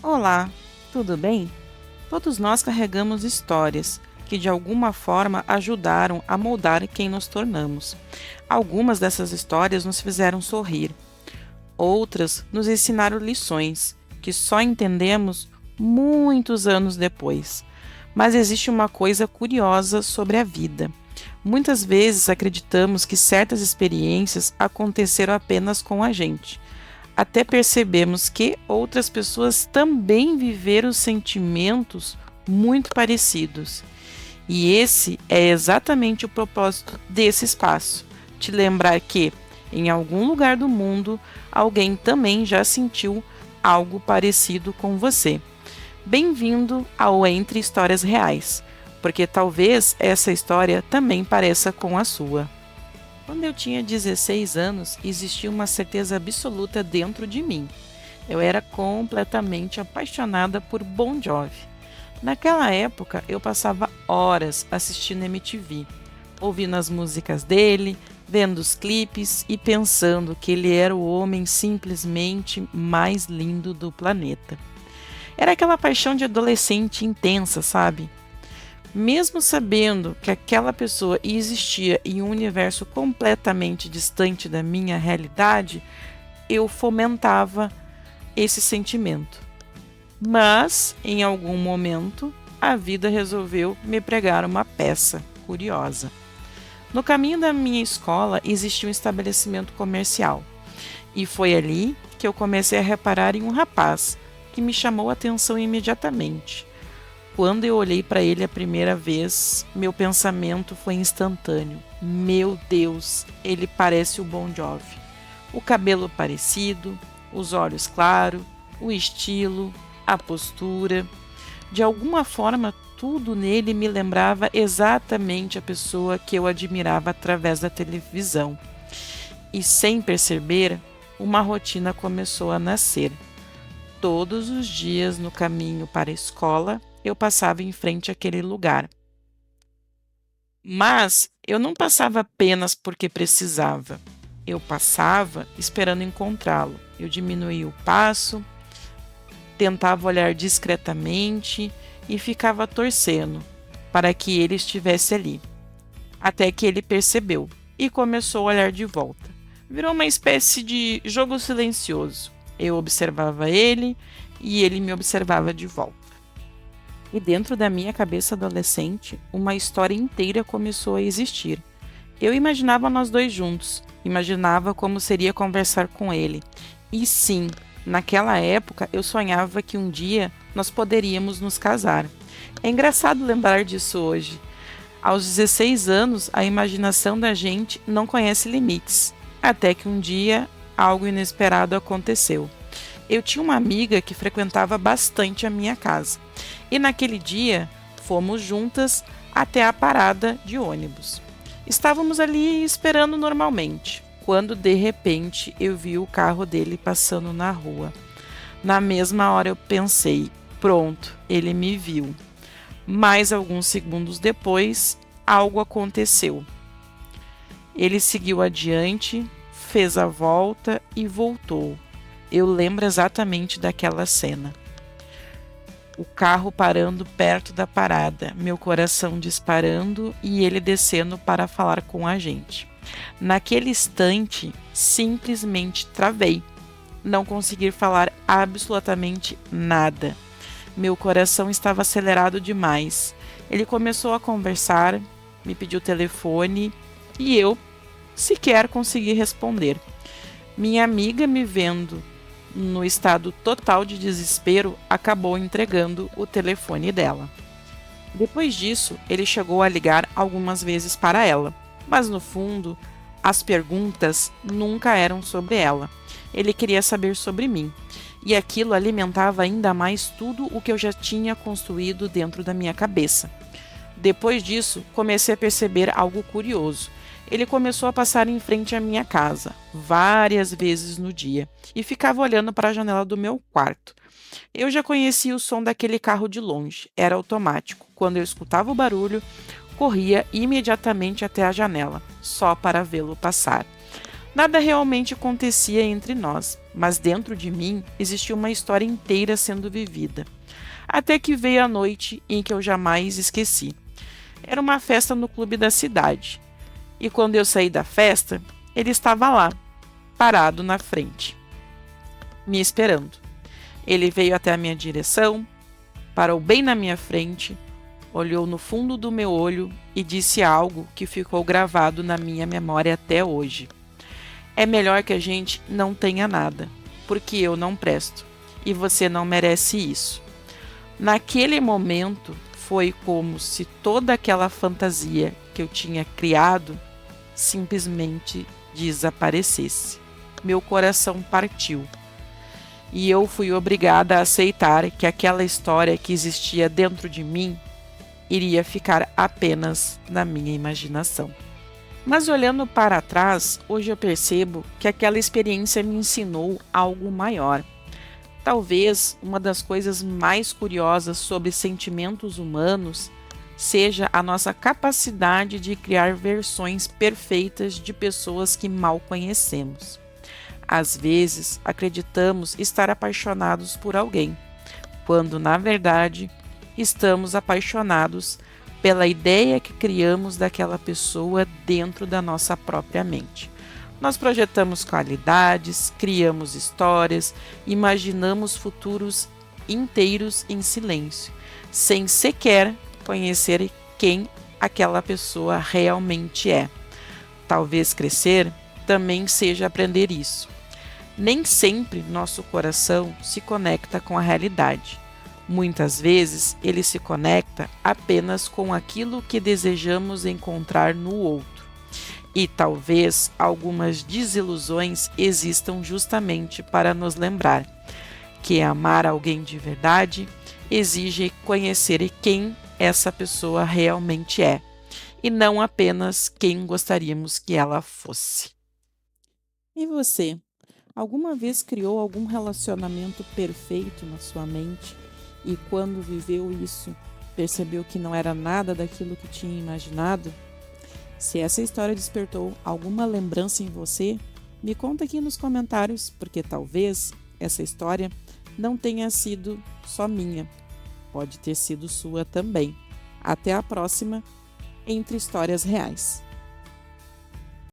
Olá, tudo bem? Todos nós carregamos histórias que de alguma forma ajudaram a moldar quem nos tornamos. Algumas dessas histórias nos fizeram sorrir, outras nos ensinaram lições que só entendemos muitos anos depois. Mas existe uma coisa curiosa sobre a vida. Muitas vezes acreditamos que certas experiências aconteceram apenas com a gente, até percebemos que outras pessoas também viveram sentimentos muito parecidos. E esse é exatamente o propósito desse espaço: te lembrar que, em algum lugar do mundo, alguém também já sentiu algo parecido com você. Bem-vindo ao Entre Histórias Reais, porque talvez essa história também pareça com a sua. Quando eu tinha 16 anos, existia uma certeza absoluta dentro de mim. Eu era completamente apaixonada por Bon Jovi. Naquela época, eu passava horas assistindo MTV, ouvindo as músicas dele, vendo os clipes e pensando que ele era o homem simplesmente mais lindo do planeta. Era aquela paixão de adolescente intensa, sabe? Mesmo sabendo que aquela pessoa existia em um universo completamente distante da minha realidade, eu fomentava esse sentimento. Mas, em algum momento, a vida resolveu me pregar uma peça curiosa. No caminho da minha escola existia um estabelecimento comercial, e foi ali que eu comecei a reparar em um rapaz que me chamou a atenção imediatamente. Quando eu olhei para ele a primeira vez, meu pensamento foi instantâneo. Meu Deus, ele parece o Bon Jovi. O cabelo parecido, os olhos claros, o estilo, a postura. De alguma forma, tudo nele me lembrava exatamente a pessoa que eu admirava através da televisão. E sem perceber, uma rotina começou a nascer. Todos os dias no caminho para a escola, eu passava em frente àquele lugar. Mas eu não passava apenas porque precisava. Eu passava esperando encontrá-lo. Eu diminuía o passo, tentava olhar discretamente e ficava torcendo para que ele estivesse ali. Até que ele percebeu e começou a olhar de volta. Virou uma espécie de jogo silencioso. Eu observava ele e ele me observava de volta. E dentro da minha cabeça adolescente, uma história inteira começou a existir. Eu imaginava nós dois juntos, imaginava como seria conversar com ele. E sim, naquela época eu sonhava que um dia nós poderíamos nos casar. É engraçado lembrar disso hoje. Aos 16 anos, a imaginação da gente não conhece limites. Até que um dia algo inesperado aconteceu. Eu tinha uma amiga que frequentava bastante a minha casa. E naquele dia fomos juntas até a parada de ônibus. Estávamos ali esperando normalmente, quando de repente eu vi o carro dele passando na rua. Na mesma hora eu pensei: pronto, ele me viu. Mas alguns segundos depois, algo aconteceu. Ele seguiu adiante, fez a volta e voltou. Eu lembro exatamente daquela cena. O carro parando perto da parada, meu coração disparando e ele descendo para falar com a gente. Naquele instante, simplesmente travei. Não consegui falar absolutamente nada. Meu coração estava acelerado demais. Ele começou a conversar, me pediu o telefone e eu sequer consegui responder. Minha amiga, me vendo no estado total de desespero, acabou entregando o telefone dela. Depois disso, ele chegou a ligar algumas vezes para ela, mas no fundo, as perguntas nunca eram sobre ela. Ele queria saber sobre mim, e aquilo alimentava ainda mais tudo o que eu já tinha construído dentro da minha cabeça. Depois disso, comecei a perceber algo curioso. Ele começou a passar em frente à minha casa, várias vezes no dia, e ficava olhando para a janela do meu quarto. Eu já conhecia o som daquele carro de longe, era automático. Quando eu escutava o barulho, corria imediatamente até a janela, só para vê-lo passar. Nada realmente acontecia entre nós, mas dentro de mim existia uma história inteira sendo vivida. Até que veio a noite em que eu jamais esqueci. Era uma festa no clube da cidade. E quando eu saí da festa, ele estava lá, parado na frente, me esperando. Ele veio até a minha direção, parou bem na minha frente, olhou no fundo do meu olho e disse algo que ficou gravado na minha memória até hoje. É melhor que a gente não tenha nada, porque eu não presto e você não merece isso. Naquele momento, foi como se toda aquela fantasia que eu tinha criado simplesmente desaparecesse. Meu coração partiu e eu fui obrigada a aceitar que aquela história que existia dentro de mim iria ficar apenas na minha imaginação. Mas olhando para trás, hoje eu percebo que aquela experiência me ensinou algo maior. Talvez uma das coisas mais curiosas sobre sentimentos humanos seja a nossa capacidade de criar versões perfeitas de pessoas que mal conhecemos. Às vezes, acreditamos estar apaixonados por alguém, quando, na verdade, estamos apaixonados pela ideia que criamos daquela pessoa dentro da nossa própria mente. Nós projetamos qualidades, criamos histórias, imaginamos futuros inteiros em silêncio, sem sequer conhecer quem aquela pessoa realmente é. Talvez crescer também seja aprender isso. Nem sempre nosso coração se conecta com a realidade. Muitas vezes ele se conecta apenas com aquilo que desejamos encontrar no outro. E talvez algumas desilusões existam justamente para nos lembrar que amar alguém de verdade exige conhecer quem essa pessoa realmente é, e não apenas quem gostaríamos que ela fosse. E você, alguma vez criou algum relacionamento perfeito na sua mente e quando viveu isso, percebeu que não era nada daquilo que tinha imaginado? Se essa história despertou alguma lembrança em você, me conta aqui nos comentários, porque talvez essa história não tenha sido só minha, pode ter sido sua também. Até a próxima Entre Histórias Reais.